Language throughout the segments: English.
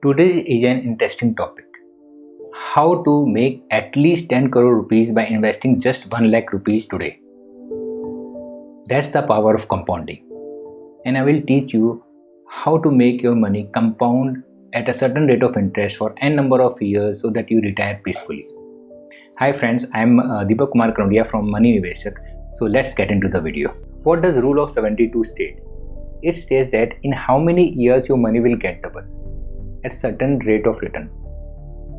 Today is an interesting topic. How to make at least 10 crore rupees by investing just 1 lakh rupees today. That's the power of compounding. And I will teach you how to make your money compound at a certain rate of interest for n number of years so that you retire peacefully. Hi friends, I am Deepak Kumar Kanodiya from Money Niveshak. So let's get into the video. What does rule of 72 states? It states that in how many years your money will get double at certain rate of return.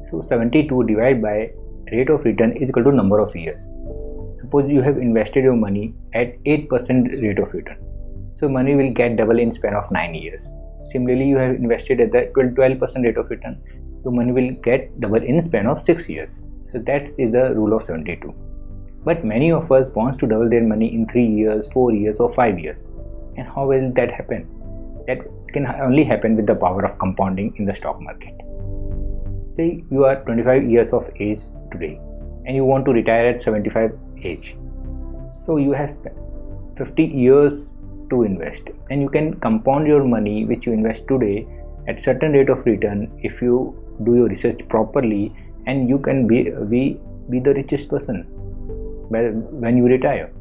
So 72 divided by rate of return is equal to number of years. Suppose you have invested your money at 8% rate of return. So money will get double in span of 9 years. Similarly, you have invested at the 12% rate of return. So money will get double in span of 6 years. So that is the rule of 72. But many of us wants to double their money in 3 years, 4 years or 5 years. And how will that happen? That can only happen with the power of compounding in the stock market. Say you are 25 years of age today and you want to retire at 75 age. So you have spent 50 years to invest, and you can compound your money which you invest today at certain rate of return if you do your research properly, and you can be the richest person when you retire.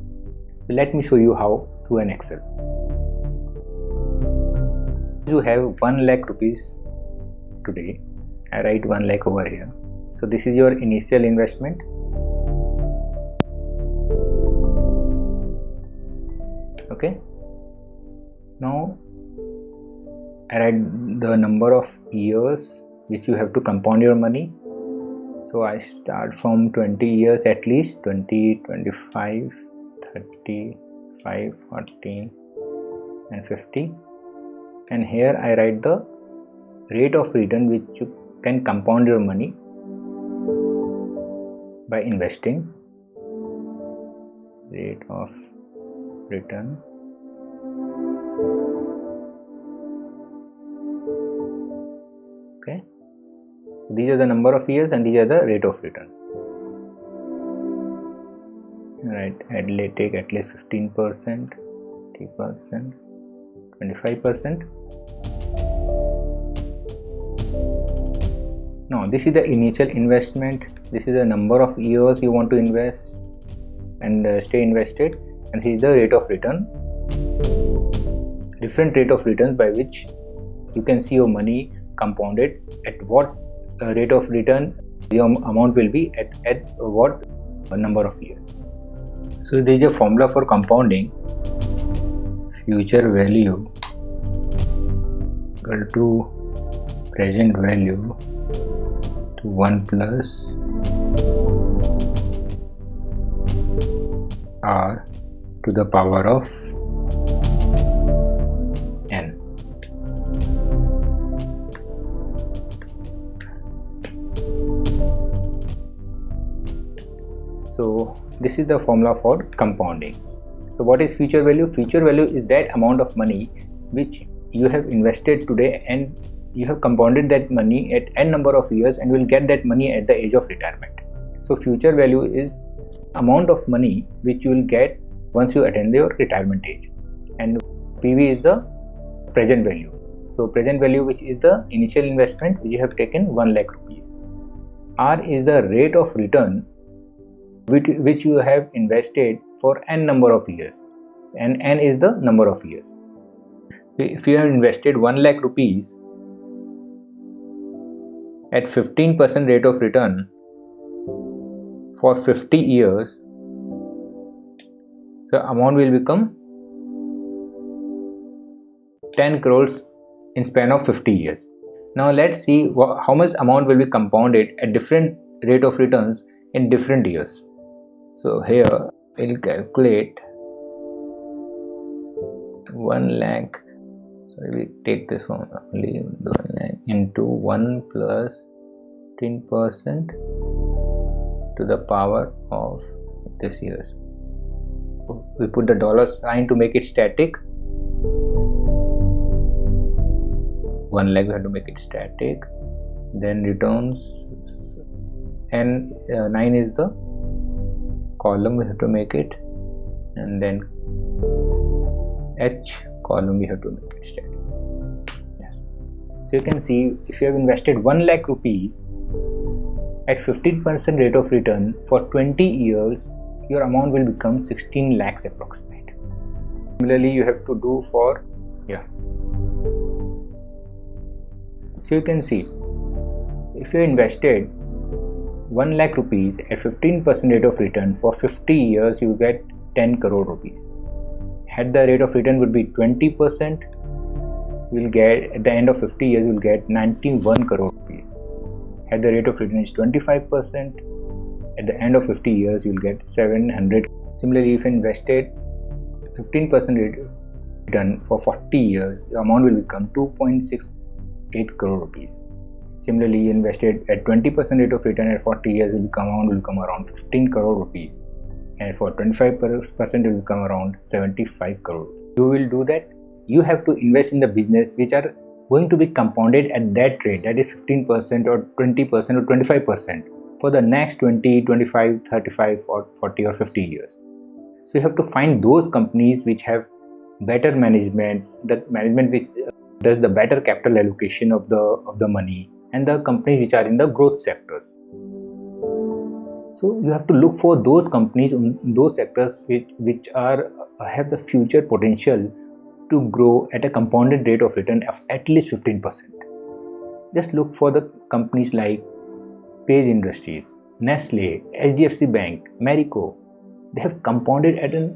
Let me show you how through an Excel. You have 1 lakh rupees today. I write 1 lakh over here. So this is your initial investment. Okay. Now I write the number of years which you have to compound your money. So I start from 20 years at least, 20, 25, 35, 40 and 50. And here I write the rate of return which you can compound your money by investing. Rate of return. Okay. These are the number of years and these are the rate of return. Right. I'll take at least 15%, 30%, 25%. Now this is the initial investment. This is the number of years you want to invest and stay invested, and this is the rate of return. Different rate of returns by which you can see your money compounded at what rate of return your amount will be at what number of years. So there is a formula for compounding. Future value equal to present value to 1 plus r to the power of n. So this is the formula for compounding. So what is future value? Future value is that amount of money which you have invested today and you have compounded that money at n number of years and will get that money at the age of retirement. So future value is amount of money which you will get once you attain your retirement age, and PV is the present value. So present value, which is the initial investment which you have taken 1 lakh rupees. R is the rate of return which you have invested for n number of years, and n is the number of years. If you have invested 1 lakh rupees at 15% rate of return for 50 years, the amount will become 10 crores in span of 50 years. Now let's see how much amount will be compounded at different rate of returns in different years. So here we'll calculate 1 lakh. So we take this one only 1 lakh into 1 plus 10% to the power of this years. We put the dollar sign to make it static. 1 lakh we have to make it static. Then returns, and 9 is the column we have to make it, and then H column we have to make it static. Yes. So you can see if you have invested 1 lakh rupees at 15% rate of return for 20 years, your amount will become 16 lakhs approximate. Similarly, you have to do for So you can see if you invested 1 lakh rupees at 15% rate of return for 50 years, you get 10 crore rupees. Had the rate of return would be 20%, you will get at the end of 50 years you will get 91 crore rupees. Had the rate of return is 25%, at the end of 50 years you will get 700. Similarly, if you invested 15% rate of return for 40 years, the amount will become 2.68 crore rupees. Similarly, you invested at 20% rate of return at 40 years, the amount will come around 15 crore rupees. And for 25% it will come around 75 crore. You will do that. You have to invest in the business which are going to be compounded at that rate, that is 15% or 20% or 25% for the next 20, 25, 35 or 40 or 50 years. So you have to find those companies which have better management, the management which does the better capital allocation of the money, and the companies which are in the growth sectors. So you have to look for those companies in those sectors which have the future potential to grow at a compounded rate of return of at least 15%. Just look for the companies like Page Industries, Nestle, HDFC Bank, Marico. They have compounded at an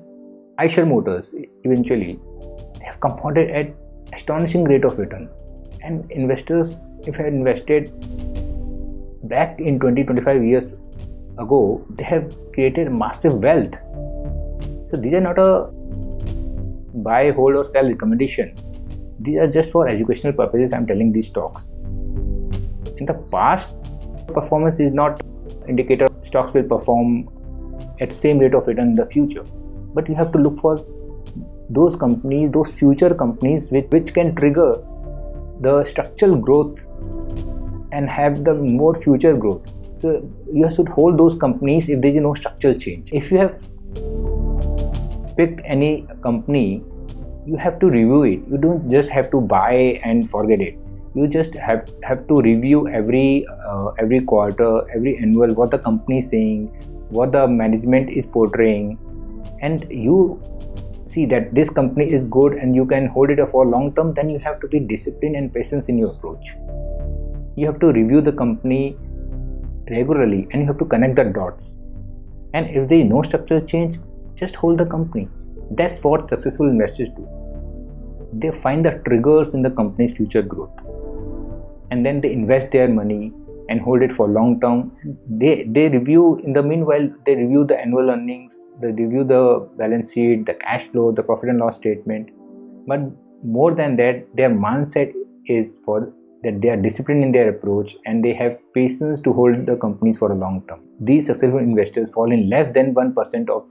Eicher Motors eventually. They have compounded at astonishing rate of return. And investors, if I had invested back in 20-25 years ago, they have created massive wealth. So these are not a buy, hold or sell recommendation. These are just for educational purposes. I am telling these stocks. In the past, performance is not indicator stocks will perform at same rate of return in the future. But you have to look for those companies, those future companies which can trigger the structural growth and have the more future growth. So you should hold those companies if there is no structural change. If you have picked any company, you have to review it. You don't just have to buy and forget it. You just have to review every quarter, every annual, what the company is saying, what the management is portraying, and you see that this company is good and you can hold it for long term. Then you have to be disciplined and patient in your approach. You have to review the company regularly and you have to connect the dots. And if there is no structural change, just hold the company. That's what successful investors do. They find the triggers in the company's future growth, and then they invest their money and hold it for long term. They review, in the meanwhile, they review the annual earnings, they review the balance sheet, the cash flow, the profit and loss statement. But more than that, their mindset is for that they are disciplined in their approach and they have patience to hold the companies for a long term. These successful investors fall in less than 1% of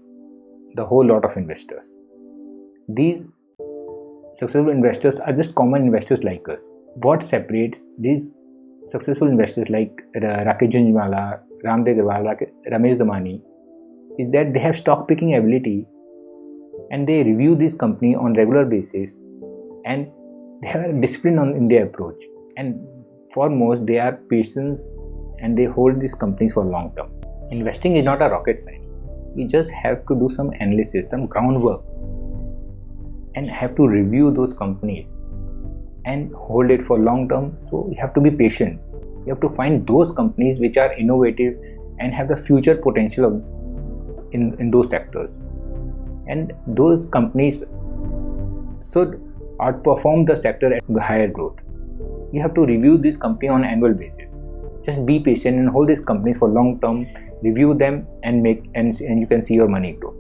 the whole lot of investors. These successful investors are just common investors like us. What separates these successful investors like Rakesh Jhunjhunwala, Ramdev Agrawal, Ramesh Damani is that they have stock picking ability and they review this company on regular basis and they are disciplined in their approach. And foremost, they are patient and they hold these companies for long term. Investing is not a rocket science. You just have to do some analysis, some groundwork, and have to review those companies and hold it for long term. So you have to be patient. You have to find those companies which are innovative and have the future potential in those sectors. And those companies should outperform the sector at higher growth. You have to review this company on an annual basis. Just be patient and hold these companies for long term, review them and you can see your money grow.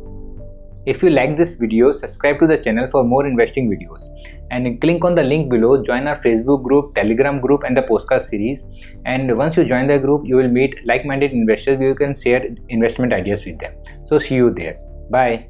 If you like this video, subscribe to the channel for more investing videos and click on the link below, join our Facebook group, Telegram group and the postcard series. And once you join the group, you will meet like-minded investors where you can share investment ideas with them. So see you there. Bye.